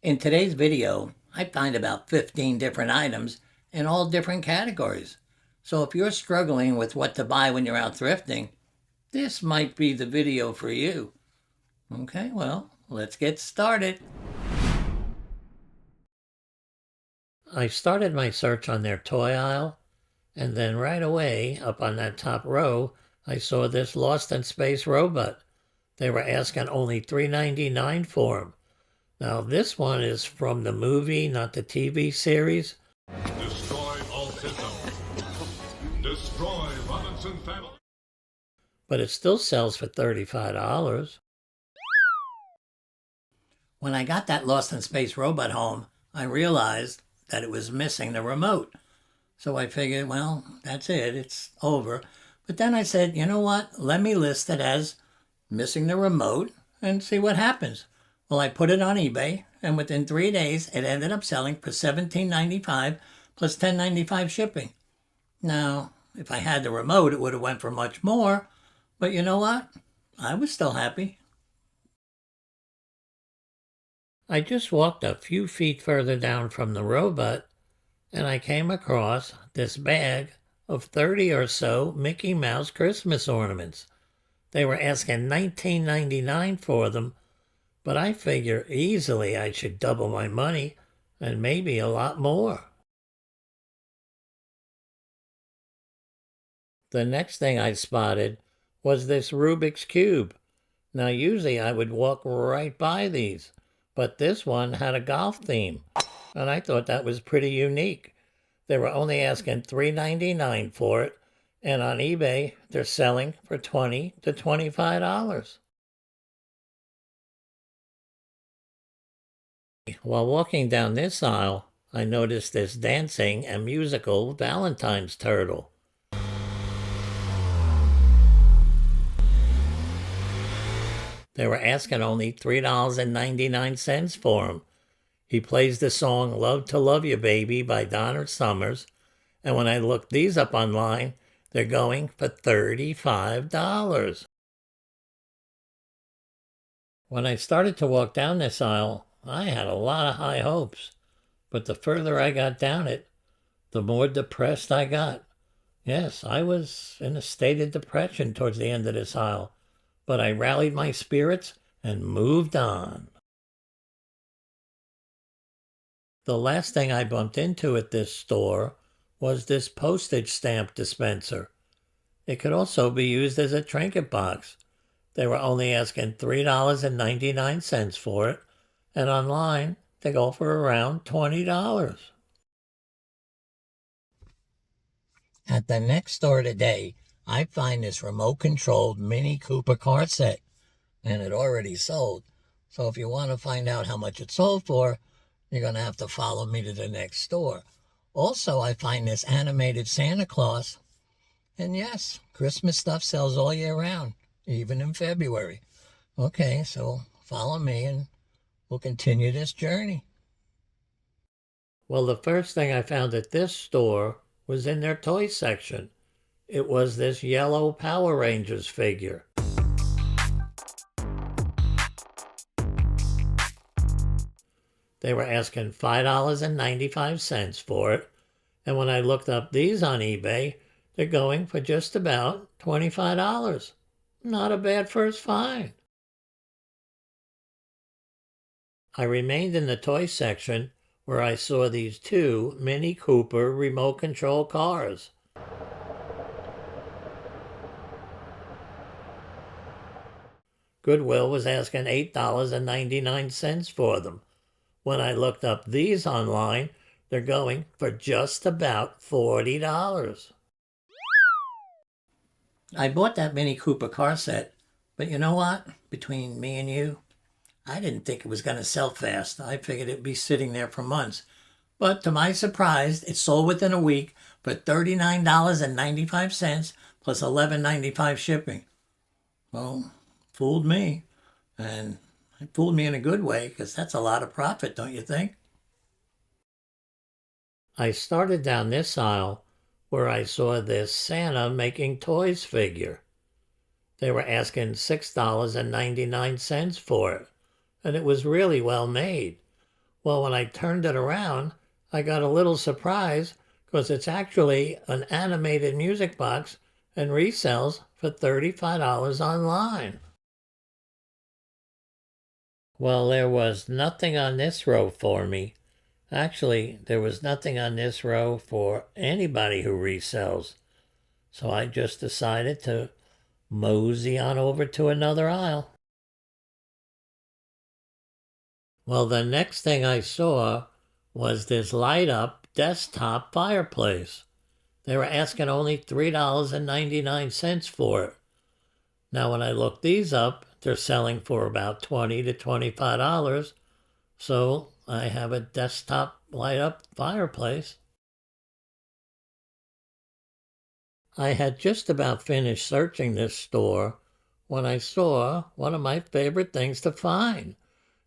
In today's video, I find about 15 different items in all different categories. So if you're struggling with what to buy when you're out thrifting, this might be the video for you. Okay, well, let's get started. I started my search on their toy aisle, and then right away, up on that top row, I saw this Lost in Space robot. They were asking only $3.99 for him. Now, this one is from the movie, not the TV series. Destroy all systems. Destroy Robinson family. But it still sells for $35. When I got that Lost in Space robot home, I realized that it was missing the remote. So I figured, well, that's it, it's over. But then I said, you know what? Let me list it as missing the remote and see what happens. Well, I put it on eBay, and within 3 days, it ended up selling for $17.95 plus $10.95 shipping. Now, if I had the remote, it would have went for much more. But you know what? I was still happy. I just walked a few feet further down from the robot, and I came across this bag of 30 or so Mickey Mouse Christmas ornaments. They were asking $19.99 for them, but I figure easily I should double my money and maybe a lot more. The next thing I spotted was this Rubik's Cube. Now usually I would walk right by these, but this one had a golf theme, and I thought that was pretty unique. They were only asking $3.99 for it, and on eBay they're selling for $20 to $25. While walking down this aisle, I noticed this dancing and musical Valentine's turtle. They were asking only $3.99 for him. He plays the song Love to Love You Baby by Donna Summers, and when I looked these up online, they're going for $35. When I started to walk down this aisle, I had a lot of high hopes, but the further I got down it, the more depressed I got. Yes, I was in a state of depression towards the end of this aisle, but I rallied my spirits and moved on. The last thing I bumped into at this store was this postage stamp dispenser. It could also be used as a trinket box. They were only asking $3.99 for it, and online they go for around $20. At the next store today, I find this remote-controlled Mini Cooper car set, and it already sold. So if you want to find out how much it sold for, you're going to have to follow me to the next store. Also, I find this animated Santa Claus, and yes, Christmas stuff sells all year round, even in February. Okay, so follow me and we'll continue this journey. Well, the first thing I found at this store was in their toy section. It was this yellow Power Rangers figure. They were asking $5.95 for it, and when I looked up these on eBay, they're going for just about $25. Not a bad first find. I remained in the toy section where I saw these two Mini Cooper remote control cars. Goodwill was asking $8.99 for them. When I looked up these online, they're going for just about $40. I bought that Mini Cooper car set, but you know what? Between me and you, I didn't think it was going to sell fast. I figured it'd be sitting there for months. But to my surprise, it sold within a week for $39.95 plus $11.95 shipping. Well, fooled me. And it fooled me in a good way, because that's a lot of profit, don't you think? I started down this aisle where I saw this Santa making toys figure. They were asking $6.99 for it, and it was really well made. Well, when I turned it around, I got a little surprise because it's actually an animated music box and resells for $35 online. Well, there was nothing on this row for me. Actually, there was nothing on this row for anybody who resells. So I just decided to mosey on over to another aisle. Well, the next thing I saw was this light up desktop fireplace. They were asking only $3.99 for it. Now, when I look these up, they're selling for about $20 to $25. So I have a desktop light up fireplace. I had just about finished searching this store when I saw one of my favorite things to find.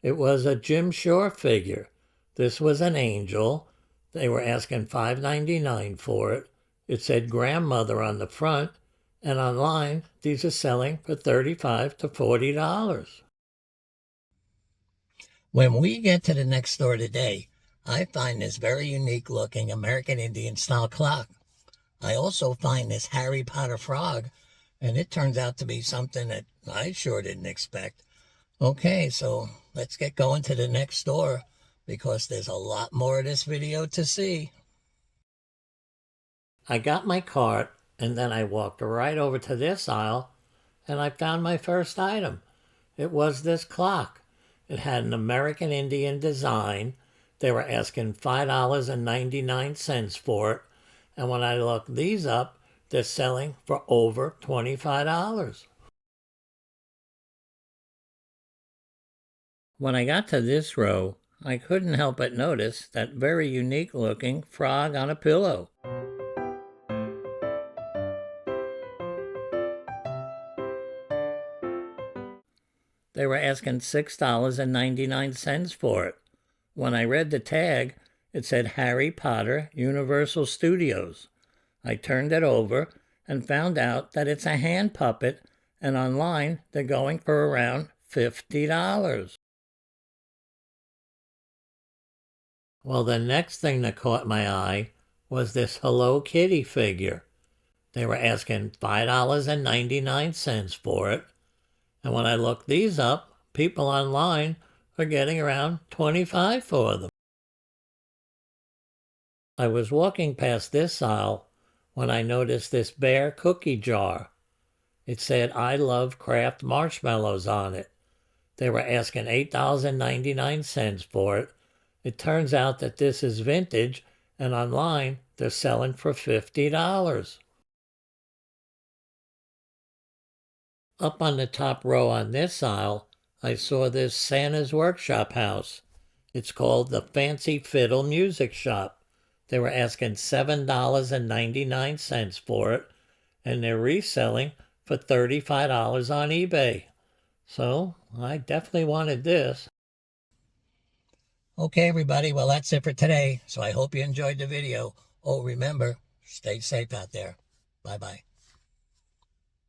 It was a Jim Shore figure. This was an angel. They were asking $5.99 for it. It said grandmother on the front, and online these are selling for $35 to $40. When we get to the next store today, I find this very unique looking American Indian style clock. I also find this Harry Potter frog, and it turns out to be something that I sure didn't expect. Okay, so let's get going to the next store because there's a lot more of this video to see. I got my cart and then I walked right over to this aisle and I found my first item. It was this clock. It had an American Indian design. They were asking $5.99 for it. And when I looked these up, they're selling for over $25. When I got to this row, I couldn't help but notice that very unique looking frog on a pillow. They were asking $6.99 for it. When I read the tag, it said Harry Potter Universal Studios. I turned it over and found out that it's a hand puppet, and online they're going for around $50. Well, the next thing that caught my eye was this Hello Kitty figure. They were asking $5.99 for it. And when I looked these up, people online are getting around $25 for them. I was walking past this aisle when I noticed this bear cookie jar. It said, I love craft marshmallows on it. They were asking $8.99 for it. It turns out that this is vintage, and online they're selling for $50. Up on the top row on this aisle, I saw this Santa's Workshop house. It's called the Fancy Fiddle Music Shop. They were asking $7.99 for it, and they're reselling for $35 on eBay. So I definitely wanted this. Okay, everybody. Well, that's it for today. So I hope you enjoyed the video. Oh, remember, stay safe out there. Bye-bye.